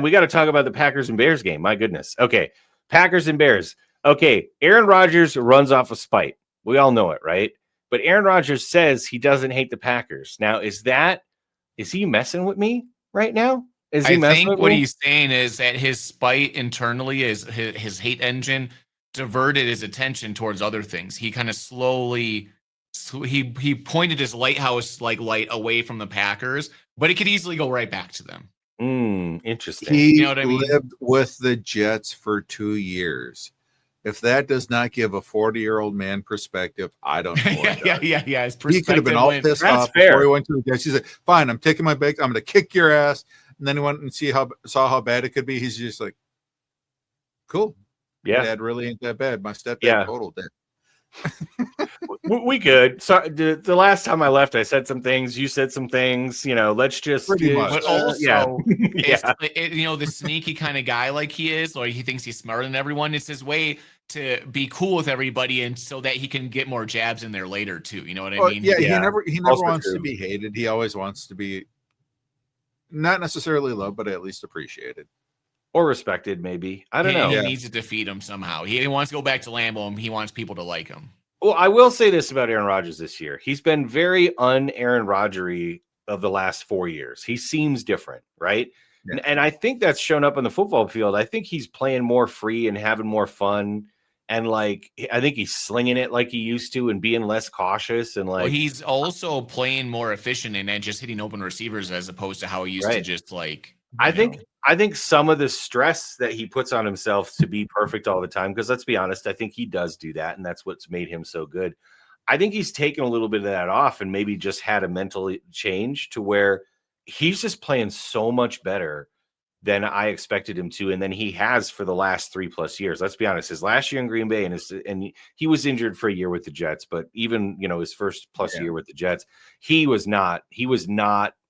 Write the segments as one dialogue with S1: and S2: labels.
S1: we got to talk about the Packers and Bears game. My goodness. Okay. Packers and Bears. Okay. Aaron Rodgers runs off of spite. We all know it, right? But Aaron Rodgers says he doesn't hate the Packers. Now, is he messing with me right now? Is he
S2: I
S1: messing
S2: think
S1: with
S2: what
S1: me?
S2: he's saying is that his spite internally is his hate engine diverted his attention towards other things. He kind of slowly he pointed his lighthouse light away from the Packers, but it could easily go right back to them.
S1: Interesting.
S3: He
S2: You know what I mean?
S3: lived with the Jets for 2 years. If that does not give a 40-year-old man perspective, I don't know.
S2: yeah. His
S3: He could have been all pissed off before he went to the Jets. He said, "Fine, I'm taking my bag. I'm going to kick your ass." And then he went and saw how bad it could be. He's just like, "Cool,
S1: Yeah,
S3: Dad really ain't that bad. My stepdad totaled it."
S1: we good. So the last time I left, I said some things. You said some things. Let's just.
S3: Pretty much.
S2: But also,
S1: yeah.
S2: The sneaky kind of guy like he is, or he thinks he's smarter than everyone. It's his way to be cool with everybody, and so that he can get more jabs in there later too. You know what I mean?
S3: Yeah, he never
S1: Also
S3: wants
S1: true.
S3: to be hated. He always wants to be not necessarily loved, but at least appreciated.
S1: Or respected, maybe. I don't know.
S2: He needs to defeat him somehow. He wants to go back to Lambeau, and he wants people to like him.
S1: Well, I will say this about Aaron Rodgers this year. He's been very un-Aaron Rodgery of the last 4 years. He seems different, right? Yeah. And I think that's shown up on the football field. I think he's playing more free and having more fun. And I think he's slinging it like he used to and being less cautious. And
S2: he's also playing more efficient and just hitting open receivers as opposed to how he used to just I
S1: think some of the stress that he puts on himself to be perfect all the time, because let's be honest, I think he does do that, and that's what's made him so good. I think he's taken a little bit of that off and maybe just had a mental change to where he's just playing so much better than I expected him to, and then he has for the last 3+ years. Let's be honest, his last year in Green Bay and he was injured for a year with the Jets, but even his first plus year with the Jets, he was not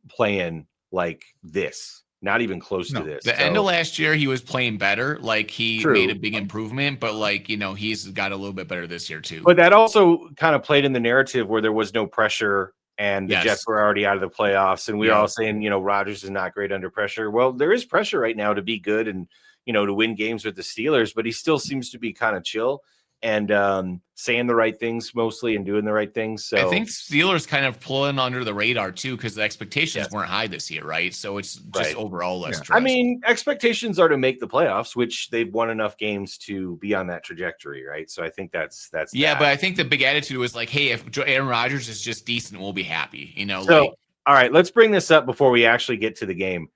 S1: playing like this. Not even close to this.
S2: End of last year, he was playing better. He made a big improvement, but he's got a little bit better this year too.
S1: But that also kind of played in the narrative where there was no pressure and the Jets were already out of the playoffs. And we were all saying, Rodgers is not great under pressure. Well, there is pressure right now to be good and, to win games with the Steelers, but he still seems to be kind of chill and saying the right things mostly and doing the right things. So
S2: I think Steelers kind of pulling under the radar too, because the expectations weren't high this year, right? So it's just overall less stress.
S1: I mean, expectations are to make the playoffs, which they've won enough games to be on that trajectory, right? So I think that's
S2: but I think the big attitude was hey, if Aaron Rodgers is just decent, we'll be happy,
S1: So all right, let's bring this up before we actually get to the game.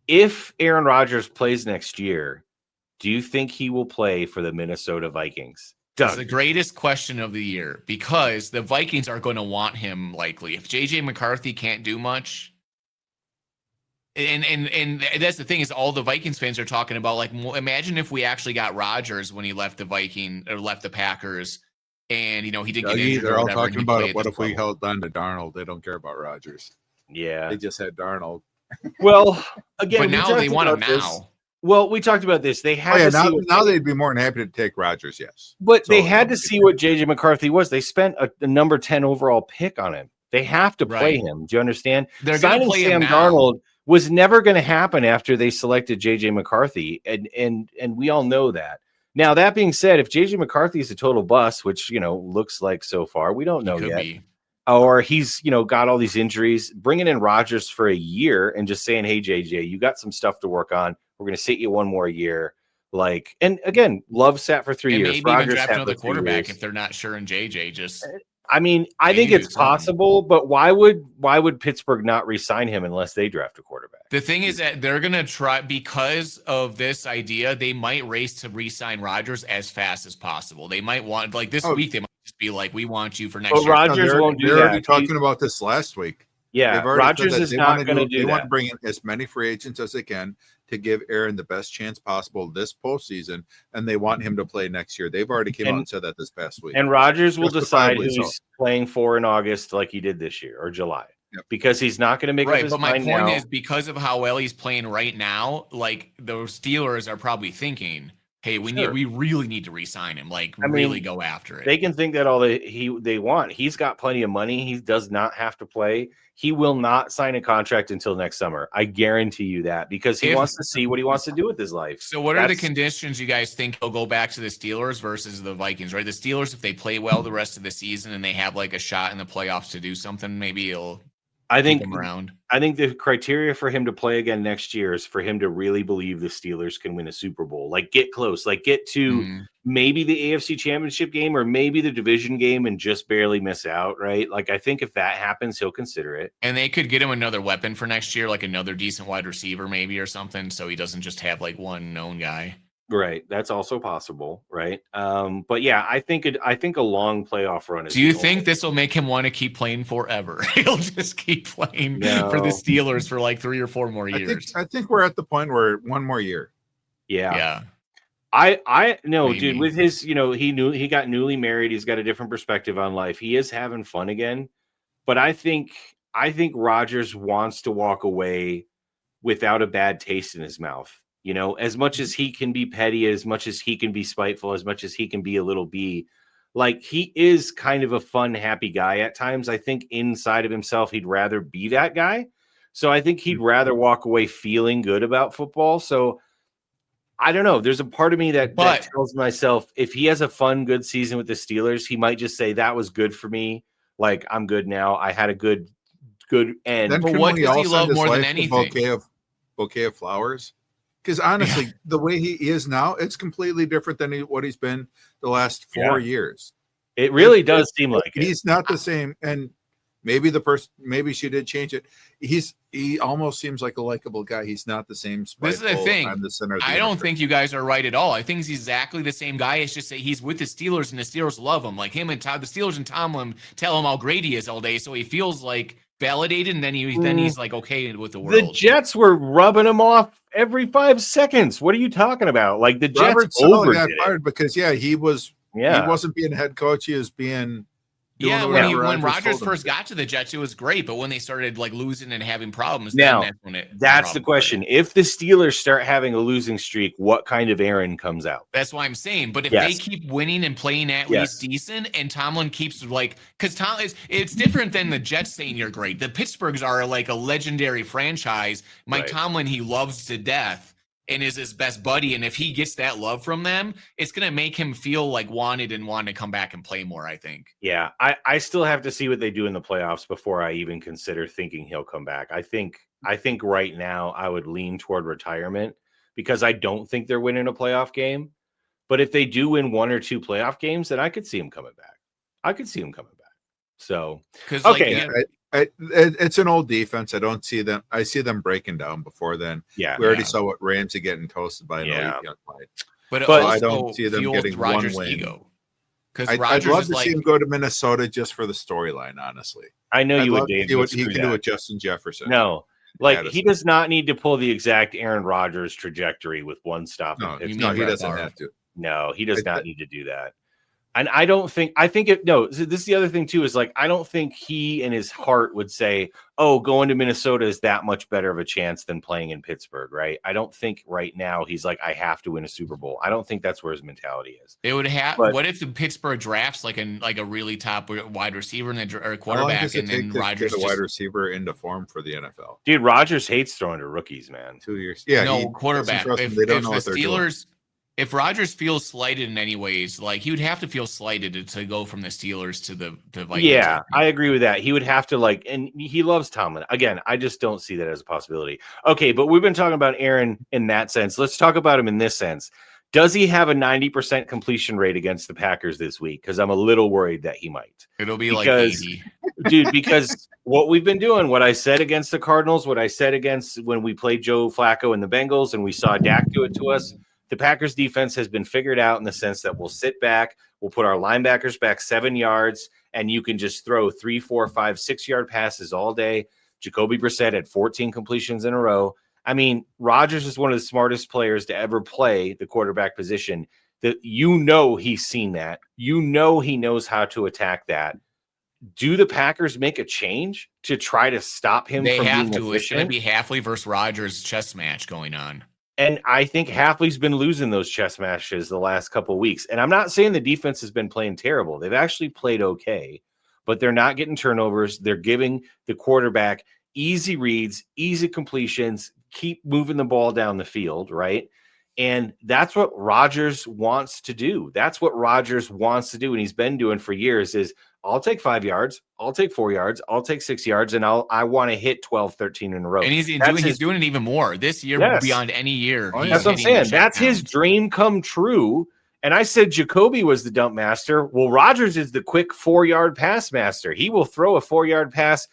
S1: If Aaron Rodgers plays next year, do you think he will play for the Minnesota Vikings?
S2: It's the greatest question of the year because the Vikings are going to want him likely. If JJ McCarthy can't do much, and that's the thing is all the Vikings fans are talking about imagine if we actually got Rodgers when he left the Packers, and he didn't get injured.
S3: They're all talking about it. What if we held on to Darnold? They don't care about Rodgers.
S1: Yeah,
S3: they just had Darnold.
S1: Well, again,
S2: but now they want him now.
S1: Well, we talked about this. They had
S3: now they'd be more than happy to take Rodgers, yes.
S1: But they had to see what JJ McCarthy was. They spent a number 10 overall pick on him. They have to play him. Do you understand?
S2: They're signing
S1: Sam Darnold was never going to happen after they selected JJ McCarthy, and we all know that. Now, that being said, if JJ McCarthy is a total bust, which looks like so far, we don't know yet. Or he's, got all these injuries, bringing in Rodgers for a year and just saying, hey, JJ, you got some stuff to work on. We're going to sit you one more year. And again, Love sat for 3 years.
S2: Maybe even draft another quarterback if they're not sure in JJ.
S1: I think it's possible, but why would Pittsburgh not re-sign him unless they draft a quarterback?
S2: The thing is that they're going to try, because of this idea, they might race to re-sign Rodgers as fast as possible. They might want, this week, they might just be we want you for next year.
S1: Rodgers won't do that.
S3: They're already talking about this last week.
S1: Yeah, Rodgers is not going to do that.
S3: They want to bring in as many free agents as they can to give Aaron the best chance possible this postseason, and they want him to play next year. They've already came out and said that this past week.
S1: And Rodgers will decide who he's playing for in August like he did this year or July. Yep. Because he's not going to make up his mind now.
S2: But my point is because of how well he's playing right now, the Steelers are probably thinking, hey, we really need to re-sign him. Like, really go after it.
S1: They can think that all they want. He's got plenty of money. He does not have to play. He will not sign a contract until next summer. I guarantee you that, because he wants to see what he wants to do with his life.
S2: So what are the conditions you guys think he'll go back to the Steelers versus the Vikings, right? The Steelers, if they play well the rest of the season and they have like a shot in the playoffs to do something, maybe he'll keep him around.
S1: I think the criteria for him to play again next year is for him to really believe the Steelers can win a Super Bowl. Like, get close, like get to maybe the AFC Championship game or maybe the division game and just barely miss out, right? Like, I think if that happens, he'll consider it.
S2: And they could get him another weapon for next year, like another decent wide receiver maybe or something, so he doesn't just have like one known guy.
S1: Right, that's also possible, right? But yeah, I think a long playoff run is.
S2: Do you think this will make him want to keep playing forever? He'll just keep playing for the Steelers for like 3 or 4 more years.
S3: I think we're at the point where one more year.
S1: Yeah. I know, dude, with his, he got newly married. He's got a different perspective on life. He is having fun again. But I think Rodgers wants to walk away without a bad taste in his mouth. As much as he can be petty, as much as he can be spiteful, as much as he can be a little bee, like, he is kind of a fun, happy guy at times. I think inside of himself, he'd rather be that guy. So I think he'd rather walk away feeling good about football. So I don't know. There's a part of me that tells myself, if he has a fun, good season with the Steelers, he might just say, that was good for me. Like, I'm good now. I had a good end.
S3: Then
S2: but what does he love more than anything?
S3: Bouquet of flowers. Because honestly, the way he is now, it's completely different than what he's been the last 4 years.
S1: It really does seem like
S3: he's not the same. And maybe maybe she did change it. He almost seems like a likable guy. He's not the same.
S2: This is the thing.
S3: I
S2: don't think you guys are right at all. I think he's exactly the same guy. It's just that he's with the Steelers and the Steelers love him. Like him and the Steelers and Tomlin tell him how great he is all day. So he feels like validated, and then he's like okay with the world.
S1: The Jets were rubbing him off every 5 seconds. What are you talking about? Like, the Jets
S3: got fired because he wasn't being head coach. He was being when Rodgers
S2: first got to the Jets, it was great, but when they started like losing and having problems,
S1: that's the question. If the Steelers start having a losing streak, what kind of Aaron comes out?
S2: That's why I'm saying. But if they keep winning and playing at least decent, and Tomlin keeps because it's different than the Jets saying you're great. The Pittsburghs are like a legendary franchise. Mike Tomlin, he loves to death and is his best buddy. And if he gets that love from them, it's going to make him feel like wanted and want to come back and play more, I think.
S1: Yeah, I still have to see what they do in the playoffs before I even consider thinking he'll come back. I think right now I would lean toward retirement because I don't think they're winning a playoff game. But if they do win 1 or 2 playoff games, then I could see him coming back. So,
S3: it's an old defense. I don't see them. I see them breaking down before then.
S1: Yeah,
S3: we already saw what Ramsey getting toasted by an elite young fight.
S2: But
S3: I don't see them getting
S2: Rodgers'
S3: one win.
S2: Ego.
S3: I'd love to see him go to Minnesota just for the storyline. Honestly,
S1: I know you would.
S3: Dave, what he can do with Justin Jefferson.
S1: No, he does not need to pull the exact Aaron Rodgers trajectory with one stop.
S3: No, he doesn't have to.
S1: No, he does not need to do that. And this is the other thing too, is like, I don't think he in his heart would say, oh, going to Minnesota is that much better of a chance than playing in Pittsburgh, right? I don't think right now he's like, I have to win a Super Bowl. I don't think that's where his mentality is.
S2: It would have. What if the Pittsburgh drafts like a really top wide receiver or quarterback, and then Rodgers
S3: get a wide receiver into form for the NFL?
S1: Dude, Rodgers hates throwing to rookies, man.
S3: 2 years. Yeah,
S2: no quarterback. If the Steelers. If Rodgers feels slighted in any ways, like he would have to feel slighted to go from the Steelers to the Vikings.
S1: Yeah, I agree with that. He would have to and he loves Tomlin. Again, I just don't see that as a possibility. Okay, but we've been talking about Aaron in that sense. Let's talk about him in this sense. Does he have a 90% completion rate against the Packers this week? Because I'm a little worried that he might.
S2: It'll be like 80.
S1: Dude, because what we've been doing, what I said against the Cardinals, what I said against when we played Joe Flacco and the Bengals, and we saw Dak do it to us, the Packers defense has been figured out in the sense that we'll sit back, we'll put our linebackers back 7 yards, and you can just throw 3, 4, 5, 6 yard passes all day. Jacoby Brissett had 14 completions in a row. I mean, Rodgers is one of the smartest players to ever play the quarterback position. That he's seen that. He knows how to attack that. Do the Packers make a change to try to stop him?
S2: They have to. It's going to be Halfley versus Rodgers chess match going on.
S1: And I think Hafley's been losing those chess matches the last couple of weeks. And I'm not saying the defense has been playing terrible. They've actually played okay, but they're not getting turnovers. They're giving the quarterback easy reads, easy completions, keep moving the ball down the field, right? And that's what Rodgers wants to do. That's what Rodgers wants to do. And he's been doing for years is I'll take 5 yards, I'll take 4 yards, I'll take 6 yards, and I want to hit 12, 13 in a row.
S2: And he's doing it even more this year beyond any year.
S1: That's what I'm saying. That's his dream come true. And I said Jacoby was the dump master. Well, Rodgers is the quick 4-yard pass master. He will throw a 4-yard pass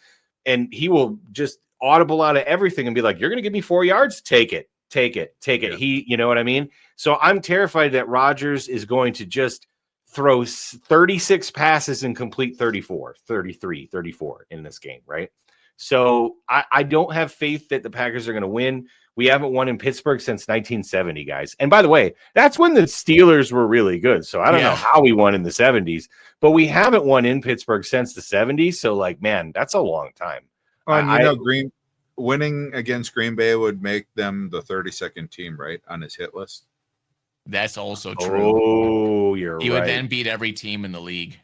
S1: and he will just audible out of everything and be like, you're going to give me 4 yards? Take it. Yeah. You know what I mean? So I'm terrified that Rodgers is going to just throw 36 passes and complete 34, 33, 34 in this game, right? So I don't have faith that the Packers are going to win. We haven't won in Pittsburgh since 1970, guys. And by the way, that's when the Steelers were really good. So I don't know how we won in the 70s, but we haven't won in Pittsburgh since the 70s. So, like, man, that's a long time.
S3: Winning against Green Bay would make them the 32nd team, right, on his hit list.
S2: That's also true.
S1: Oh, you're right.
S2: He would then beat every team in the league.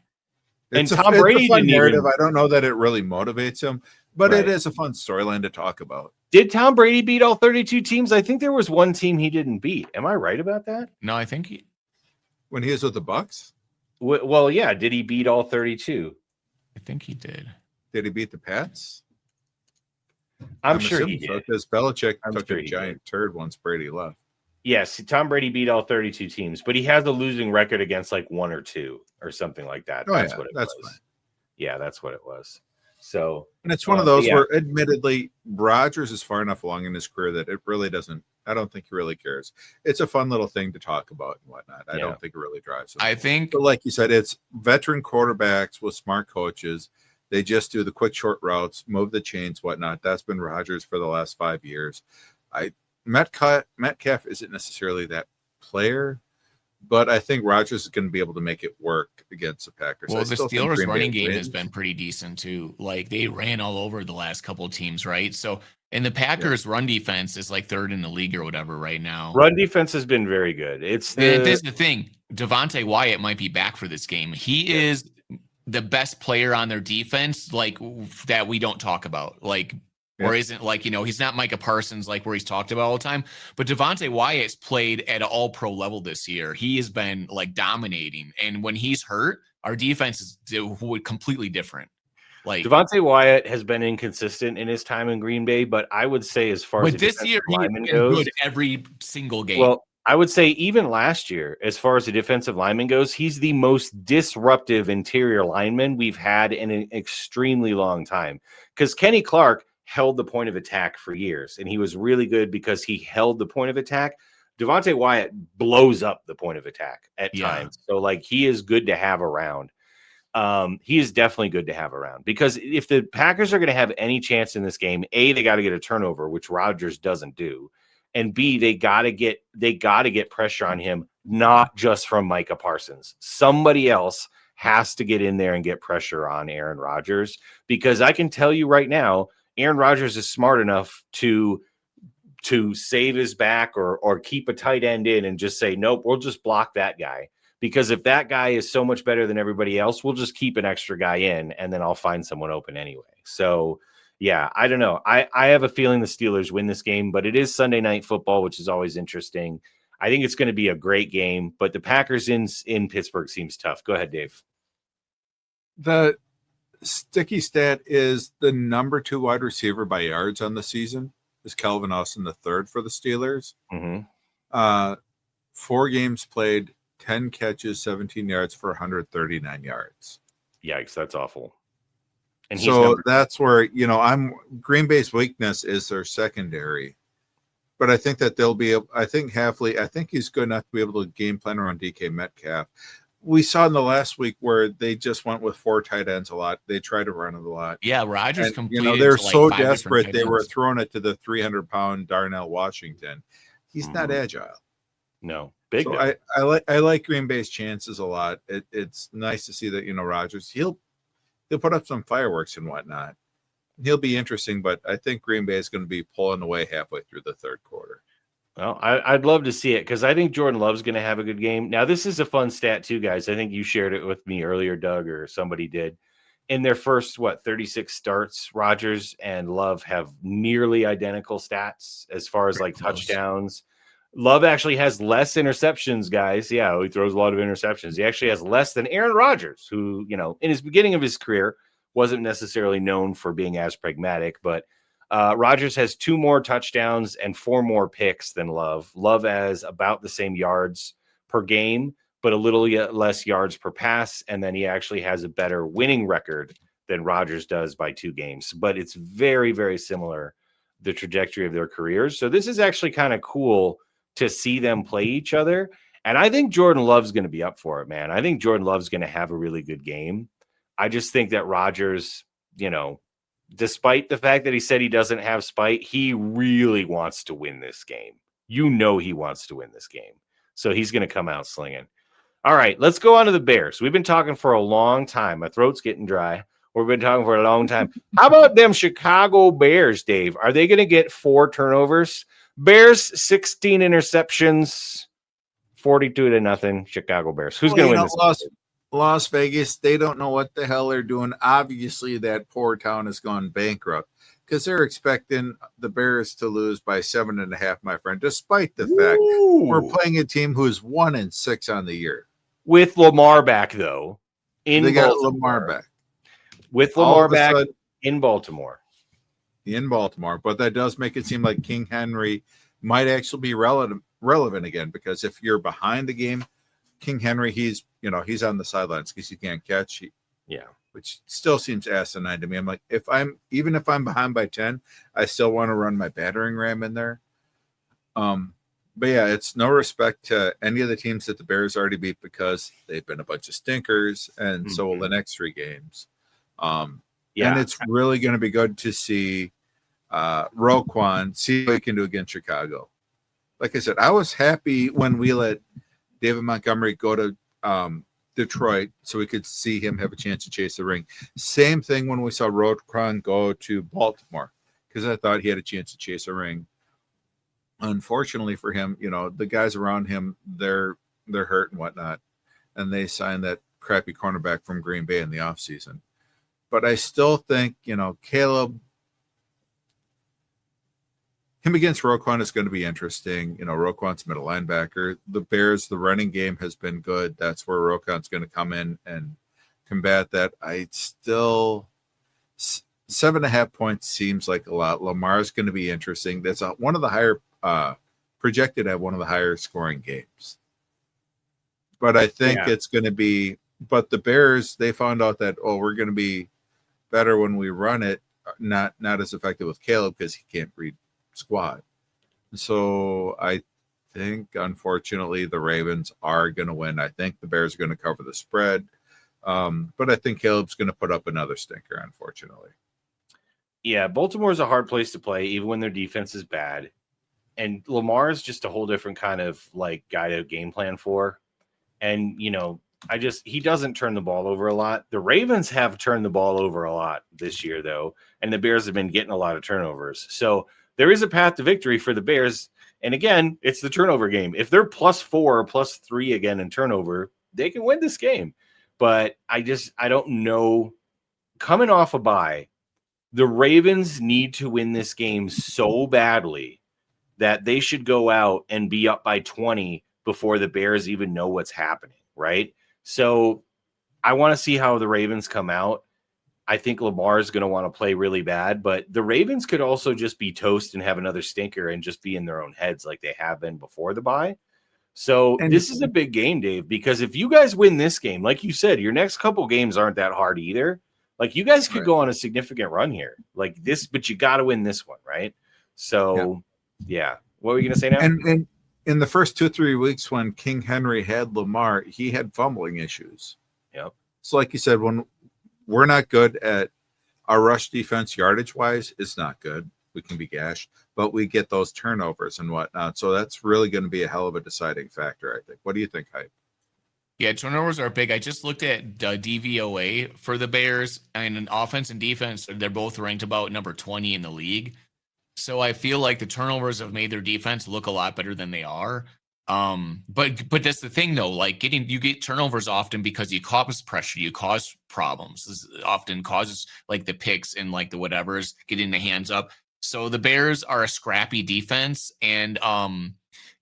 S1: And Tom Brady
S3: didn't narrative. I don't know that it really motivates him, but it is a fun storyline to talk about.
S1: Did Tom Brady beat all 32 teams? I think there was one team he didn't beat. Am I right about that?
S2: No, I think
S3: when he was with the Bucs.
S1: Well, yeah. Did he beat all 32?
S2: I think he did.
S3: Did he beat the Pats?
S1: I'm sure he did.
S3: Because Belichick took a giant turd once Brady left.
S1: Yes, Tom Brady beat all 32 teams, but he has a losing record against like 1 or 2 or something like that. That's what it was.
S3: Fine.
S1: Yeah, that's what it was. So,
S3: and it's one of those where, admittedly, Rodgers is far enough along in his career that it really doesn't. I don't think he really cares. It's a fun little thing to talk about and whatnot. I don't think it really drives him.
S2: I think,
S3: but like you said, it's veteran quarterbacks with smart coaches. They just do the quick, short routes, move the chains, whatnot. That's been Rodgers for the last 5 years. Metcalf isn't necessarily that player, but I think Rodgers is going to be able to make it work against the Packers.
S2: Well, the Steelers' running game has been pretty decent too. Like, they ran all over the last couple of teams, right? So, and the Packers' run defense is like 3rd in the league or whatever right now.
S1: Run defense has been very good. This
S2: is the thing. Devontae Wyatt might be back for this game. He is the best player on their defense, like, that we don't talk about. Like, or isn't, like, he's not Micah Parsons, like, where he's talked about all the time. But Devontae Wyatt's played at an all-pro level this year. He has been, like, dominating. And when he's hurt, our defense is completely different. Like,
S1: Devontae Wyatt has been inconsistent in his time in Green Bay, but I would say as far as
S2: this year, he's been good every single game.
S1: Well, I would say even last year, as far as the defensive lineman goes, he's the most disruptive interior lineman we've had in an extremely long time. Because Kenny Clark held the point of attack for years, and he was really good because he held the point of attack. Devontae Wyatt blows up the point of attack at times. So, like, he is good to have around. He is definitely good to have around, because if the Packers are going to have any chance in this game, A, they got to get a turnover, which Rodgers doesn't do. And B, they got to get pressure on him, not just from Micah Parsons. Somebody else has to get in there and get pressure on Aaron Rodgers, because I can tell you right now, Aaron Rodgers is smart enough to save his back or keep a tight end in and just say, nope, we'll just block that guy. Because if that guy is so much better than everybody else, we'll just keep an extra guy in, and then I'll find someone open anyway. So, yeah, I don't know. I have a feeling the Steelers win this game, but it is Sunday Night Football, which is always interesting. I think it's going to be a great game, but the Packers in Pittsburgh seems tough. Go ahead, Dave.
S3: The sticky stat is the number 2 wide receiver by yards on the season is Calvin Austin III for the Steelers.
S1: Mm-hmm.
S3: 4 games played, 10 catches, 17 yards for 139 yards.
S1: Yikes, that's awful. And
S3: so that's where, Green Bay's weakness is their secondary. But I think that I think he's good enough to be able to game plan around DK Metcalf. We saw in the last week where they just went with 4 tight ends a lot. They tried to run it a lot.
S2: Yeah, Rodgers completed.
S3: They're so desperate they were throwing it to the 300-pound Darnell Washington. He's not agile.
S1: No,
S3: big. So I like Green Bay's chances a lot. It's nice to see that Rodgers he'll put up some fireworks and whatnot. He'll be interesting, but I think Green Bay is going to be pulling away halfway through the third quarter.
S1: Well, I'd love to see it because I think Jordan Love's going to have a good game. Now, this is a fun stat too, guys. I think you shared it with me earlier, Doug, or somebody did. In their first 36 starts, Rodgers and Love have nearly identical stats as far as
S3: Very
S1: like
S3: close.
S1: touchdowns. Love actually has less interceptions, guys. Yeah, he throws a lot of interceptions. He actually has less than Aaron Rodgers, who, in his beginning of his career wasn't necessarily known for being as pragmatic, but Rodgers has 2 more touchdowns and 4 more picks than Love. Love has about the same yards per game, but a little less yards per pass. And then he actually has a better winning record than Rodgers does by 2 games. But it's very, very similar, the trajectory of their careers. So this is actually kind of cool to see them play each other. And I think Jordan Love's going to be up for it, man. I think Jordan Love's going to have a really good game. I just think that Rodgers, despite the fact that he said he doesn't have spite, he really wants to win this game. He wants to win this game. So he's going to come out slinging. All right, let's go on to the Bears. We've been talking for a long time. My throat's getting dry. We've been talking for a long time. How about them Chicago Bears, Dave? Are they going to get 4 turnovers? Bears, 16 interceptions, 42-0. Chicago Bears. Who's going to win this?
S3: Las Vegas, they don't know what the hell they're doing. Obviously, that poor town has gone bankrupt because they're expecting the Bears to lose by 7.5, my friend, despite the fact we're playing a team who's 1-6 on the year.
S1: With Lamar back, though,
S3: they got Lamar back.
S1: With Lamar back in Baltimore.
S3: In Baltimore. But that does make it seem like King Henry might actually be relevant again, because if you're behind the game, King Henry, he's on the sidelines because he can't catch. Which still seems asinine to me. I'm like, if I'm behind by 10, I still want to run my battering ram in there. But yeah, it's no respect to any of the teams that the Bears already beat because they've been a bunch of stinkers, and so will the next 3 games. And it's really going to be good to see Roquan see what he can do against Chicago. Like I said, I was happy when we let David Montgomery go to Detroit so we could see him have a chance to chase the ring. Same thing when we saw Roquan go to Baltimore, because I thought he had a chance to chase a ring. Unfortunately for him, the guys around him, they're hurt and whatnot, and they signed that crappy cornerback from Green Bay in the offseason. But I still think, Caleb, him against Roquan is going to be interesting. Roquan's middle linebacker. The Bears, the running game has been good. That's where Roquan's going to come in and combat that. I still 7.5 points seems like a lot. Lamar's going to be interesting. That's one of the higher projected at one of the higher scoring games. But I think it's going to be. But the Bears, they found out that we're going to be better when we run it. Not as effective with Caleb because he can't read squad. So I think, unfortunately, the Ravens are going to win. I think the Bears are going to cover the spread. But I think Caleb's going to put up another stinker, unfortunately.
S1: Yeah, Baltimore's a hard place to play, even when their defense is bad. And Lamar is just a whole different kind of guy to game plan for. And, he doesn't turn the ball over a lot. The Ravens have turned the ball over a lot this year, though. And the Bears have been getting a lot of turnovers. So there is a path to victory for the Bears. And again, it's the turnover game. If they're +4 or +3 again in turnover, they can win this game. But I don't know. Coming off a bye, the Ravens need to win this game so badly that they should go out and be up by 20 before the Bears even know what's happening, right? So I want to see how the Ravens come out. I think Lamar is going to want to play really bad, but the Ravens could also just be toast and have another stinker and just be in their own heads like they have been before the bye. So this is a big game, Dave, because if you guys win this game, like you said, your next couple games aren't that hard either. You guys could go on a significant run here like this, but you got to win this one, right? So, yeah. What were you going to say now?
S3: And in the first 2-3 weeks when King Henry had Lamar, he had fumbling issues.
S1: Yep.
S3: So like you said, when we're not good at our rush defense yardage-wise, it's not good. We can be gashed, but we get those turnovers and whatnot. So that's really going to be a hell of a deciding factor, I think. What do you think, Hype?
S2: Yeah, turnovers are big. I just looked at the DVOA for the Bears, and in offense and defense, they're both ranked about number 20 in the league. So I feel like the turnovers have made their defense look a lot better than they are. But that's the thing though, like you get turnovers often because you cause pressure, you cause problems. This often causes like the picks and like the whatever's getting the hands up. So the Bears are a scrappy defense, and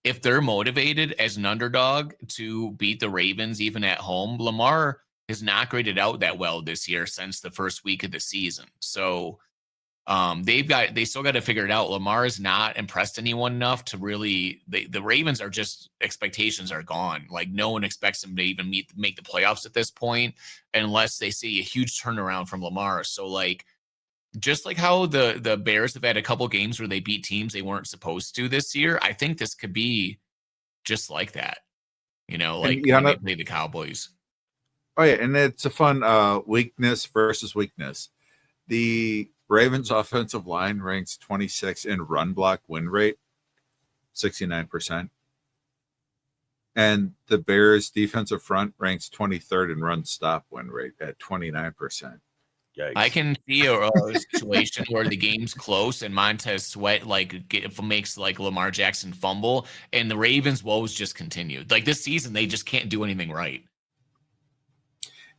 S2: if they're motivated as an underdog to beat the Ravens even at home, Lamar has not graded out that well this year since the first week of the season. So they still got to figure it out. Lamar has not impressed anyone enough to really. The Ravens are just, expectations are gone. Like no one expects them to even make the playoffs at this point unless they see a huge turnaround from Lamar. So like, just like how the Bears have had a couple games where they beat teams they weren't supposed to this year, I think this could be just like that. Like when they play the Cowboys.
S3: Oh yeah, and it's a fun weakness versus weakness. The Ravens offensive line ranks 26 in run block win rate, 69%. And the Bears defensive front ranks 23rd in run stop win rate at 29%.
S1: Yikes.
S2: I can see a situation where the game's close and Montez Sweat makes like Lamar Jackson fumble, and the Ravens' woes just continue. Like this season, they just can't do anything right.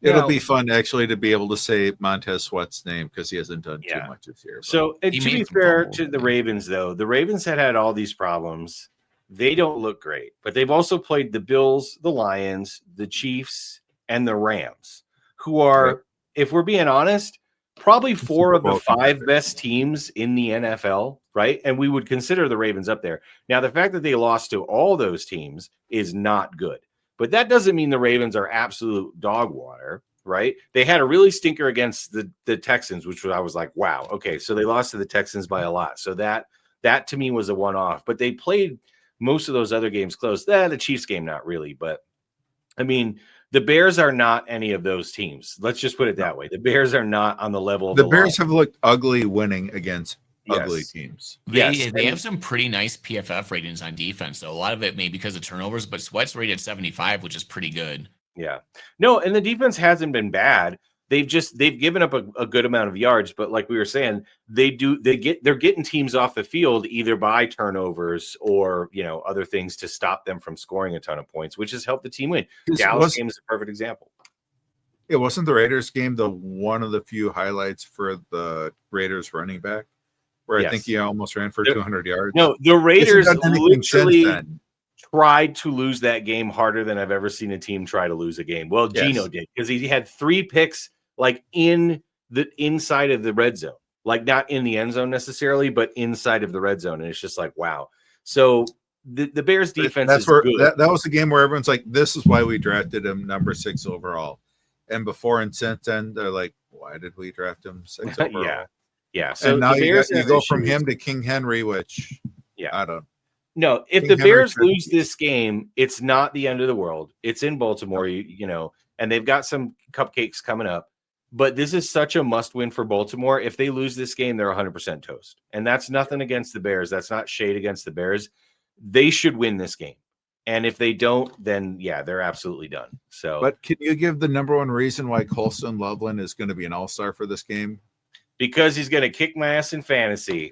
S3: It'll be fun actually to be able to say Montez Sweat's name because he hasn't done too much this year. But.
S1: So to be fair to the Ravens, though, the Ravens had all these problems. They don't look great, but they've also played the Bills, the Lions, the Chiefs, and the Rams, who are, if we're being honest, probably 4 of the 5 best teams in the NFL, right? And we would consider the Ravens up there. Now, the fact that they lost to all those teams is not good, but that doesn't mean the Ravens are absolute dog water, right? They had a really stinker against the Texans, which I was like, wow, okay, so they lost to the Texans by a lot. So that to me was a one-off, but they played most of those other games close. The Chiefs game, not really, but I mean, the Bears are not any of those teams. Let's just put it that way. The Bears are not on the level of
S3: the Bears have looked ugly winning against ugly teams.
S2: They have some pretty nice PFF ratings on defense, though. A lot of it may be because of turnovers, but Sweat's rated 75, which is pretty good.
S1: Yeah. No, and the defense hasn't been bad. They've given up a good amount of yards, but like we were saying, they're getting teams off the field either by turnovers or other things to stop them from scoring a ton of points, which has helped the team win. Dallas game is a perfect example.
S3: It wasn't the Raiders game one of the few highlights for the Raiders running back, where I think he almost ran for 200 yards.
S1: No, the Raiders literally tried to lose that game harder than I've ever seen a team try to lose a game. Well, Geno did, because he had 3 picks like in the inside of the red zone, like not in the end zone necessarily, but inside of the red zone. And it's just like, wow. So the Bears defense is good.
S3: That was the game where everyone's like, this is why we drafted him number 6 overall. And before and since then, they're like, why did we draft him 6 overall?
S1: Yeah. So
S3: and now you go from him to King Henry, which I don't.
S1: No, if the Bears lose this game, it's not the end of the world. It's in Baltimore, and they've got some cupcakes coming up. But this is such a must-win for Baltimore. If they lose this game, they're 100% toast. And that's nothing against the Bears. That's not shade against the Bears. They should win this game. And if they don't, then, they're absolutely done. So,
S3: but can you give the number one reason why Colston Loveland is going to be an all-star for this game?
S1: Because he's going to kick my ass in fantasy.